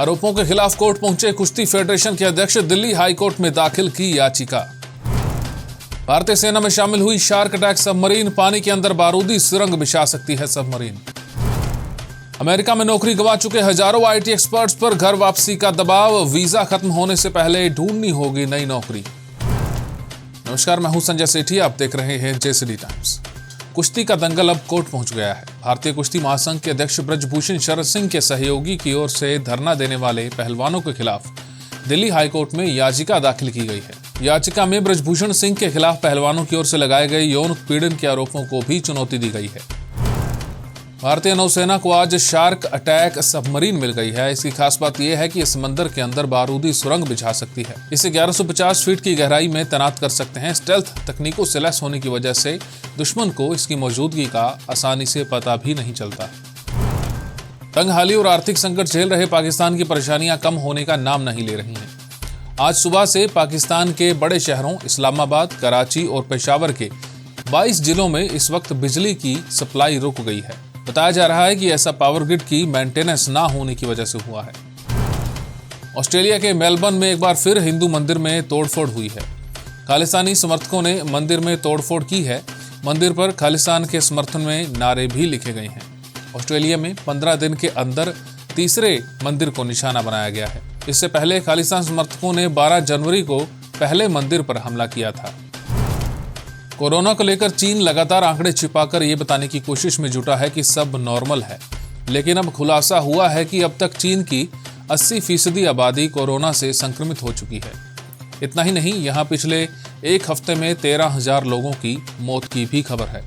आरोपों के खिलाफ कोर्ट पहुंचे कुश्ती फेडरेशन के अध्यक्ष, दिल्ली हाई कोर्ट में दाखिल की याचिका। भारतीय सेना में शामिल हुई शार्क अटैक सबमरीन, पानी के अंदर बारूदी सुरंग बिछा सकती है सबमरीन। अमेरिका में नौकरी गंवा चुके हजारों आईटी एक्सपर्ट्स पर घर वापसी का दबाव, वीजा खत्म होने से पहले ढूंढनी होगी नई नौकरी। नमस्कार, मैं हूं संजय सेठी, आप देख रहे हैं जेसीडी टाइम्स। कुश्ती का दंगल अब कोर्ट पहुंच गया है। भारतीय कुश्ती महासंघ के अध्यक्ष ब्रजभूषण शरद सिंह के सहयोगी की ओर से धरना देने वाले पहलवानों के खिलाफ दिल्ली हाईकोर्ट में याचिका दाखिल की गई है। याचिका में ब्रजभूषण सिंह के खिलाफ पहलवानों की ओर से लगाए गए यौन उत्पीड़न के आरोपों को भी चुनौती दी गई है। भारतीय नौसेना को आज शार्क अटैक सबमरीन मिल गई है। इसकी खास बात यह है कि इस समंदर के अंदर बारूदी सुरंग बिछा सकती है। इसे 1150 फीट की गहराई में तैनात कर सकते हैं। स्टेल्थ तकनीकों से लैस होने की वजह से दुश्मन को इसकी मौजूदगी का आसानी से पता भी नहीं चलता। तंगहाली और आर्थिक संकट झेल रहे पाकिस्तान की परेशानियां कम होने का नाम नहीं ले रही हैं। आज सुबह से पाकिस्तान के बड़े शहरों इस्लामाबाद, कराची और पेशावर के 22 जिलों में इस वक्त बिजली की सप्लाई रुक गई है। बताया जा रहा है कि ऐसा पावर ग्रिड की मेंटेनेंस ना होने की वजह से हुआ है। ऑस्ट्रेलिया के मेलबर्न में एक बार फिर हिंदू मंदिर में तोड़फोड़ हुई है। खालिस्तानी समर्थकों ने मंदिर में तोड़फोड़ की है। मंदिर पर खालिस्तान के समर्थन में नारे भी लिखे गए हैं। ऑस्ट्रेलिया में 15 दिन के अंदर तीसरे मंदिर को निशाना बनाया गया है। इससे पहले खालिस्तान समर्थकों ने 12 जनवरी को पहले मंदिर पर हमला किया था। कोरोना को लेकर चीन लगातार आंकड़े छिपाकर ये बताने की कोशिश में जुटा है कि सब नॉर्मल है, लेकिन अब खुलासा हुआ है कि अब तक चीन की 80% आबादी कोरोना से संक्रमित हो चुकी है। इतना ही नहीं, यहाँ पिछले एक हफ्ते में 13,000 लोगों की मौत की भी खबर है।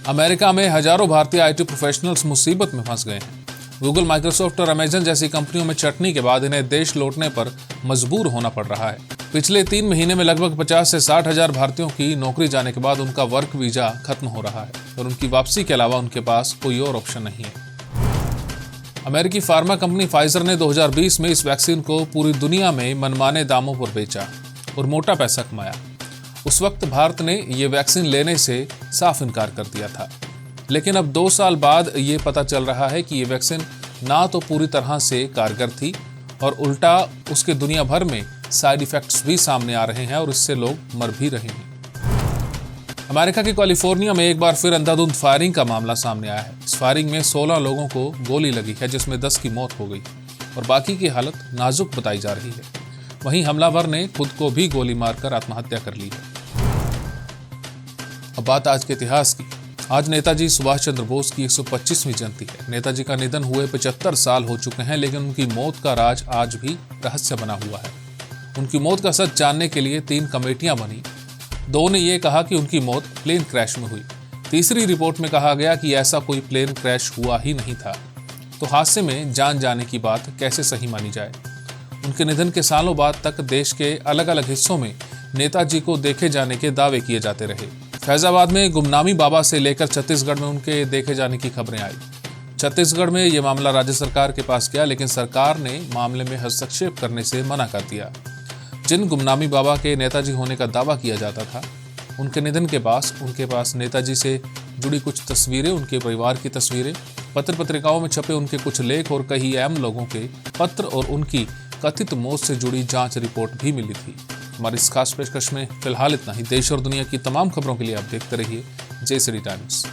अमेरिका में हजारों भारतीय आईटी प्रोफेशनल्स मुसीबत में फंस गए हैं। गूगल, माइक्रोसॉफ्ट और अमेजन जैसी कंपनियों में चटनी के बाद इन्हें देश लौटने पर मजबूर होना पड़ रहा है। पिछले 3 महीने में लगभग 50 से 60 हजार भारतीयों की नौकरी जाने के बाद उनका वर्क वीजा खत्म हो रहा है और उनकी वापसी के अलावा उनके पास कोई और ऑप्शन नहीं है। अमेरिकी फार्मा कंपनी फाइजर ने 2020 में इस वैक्सीन को पूरी दुनिया में मनमाने दामों पर बेचा और मोटा पैसा कमाया। उस वक्त भारत ने ये वैक्सीन लेने से साफ इनकार कर दिया था, लेकिन अब 2 साल बाद ये पता चल रहा है कि ये वैक्सीन ना तो पूरी तरह से कारगर थी और उल्टा उसके दुनिया भर में साइड इफेक्ट्स भी सामने आ रहे हैं और इससे लोग मर भी रहे हैं। अमेरिका के कैलिफोर्निया में एक बार फिर अंधाधुंध फायरिंग का मामला सामने आया है। इस फायरिंग में 16 लोगों को गोली लगी है, जिसमें 10 की मौत हो गई और बाकी की हालत नाजुक बताई जा रही है। वहीं हमलावर ने खुद को भी गोली मारकर आत्महत्या कर ली है। अब बात आज के इतिहास की। आज नेताजी सुभाष चंद्र बोस की 125वीं जयंती है। नेताजी का निधन हुए 75 साल हो चुके हैं, लेकिन उनकी मौत का राज आज भी रहस्य बना हुआ है। उनकी मौत का सच जानने के लिए 3 कमेटियां बनी। 2 ने यह कहा कि उनकी मौत प्लेन क्रैश में हुई। तीसरी रिपोर्ट में कहा गया कि ऐसा कोई प्लेन क्रैश हुआ ही नहीं था। तो हादसे में जान जाने की बात कैसे सही मानी जाए? उनके निधन के सालों बाद तक देश के अलग अलग हिस्सों में नेताजी को देखे जाने के दावे किए जाते रहे। फैजाबाद में गुमनामी बाबा से लेकर छत्तीसगढ़ में उनके देखे जाने की खबरें आई। छत्तीसगढ़ में ये मामला राज्य सरकार के पास गया, लेकिन सरकार ने मामले में हस्तक्षेप करने से मना कर दिया। जिन गुमनामी बाबा के नेताजी होने का दावा किया जाता था, उनके निधन के बाद उनके पास नेताजी से जुड़ी कुछ तस्वीरें, उनके परिवार की तस्वीरें, पत्र पत्रिकाओं में छपे उनके कुछ लेख और कई अहम लोगों के पत्र और उनकी कथित मौत से जुड़ी जांच रिपोर्ट भी मिली थी। हमारी इस खास पेशकश में फिलहाल इतना ही। देश और दुनिया की तमाम खबरों के लिए आप देखते रहिए जेसीडी टाइम्स।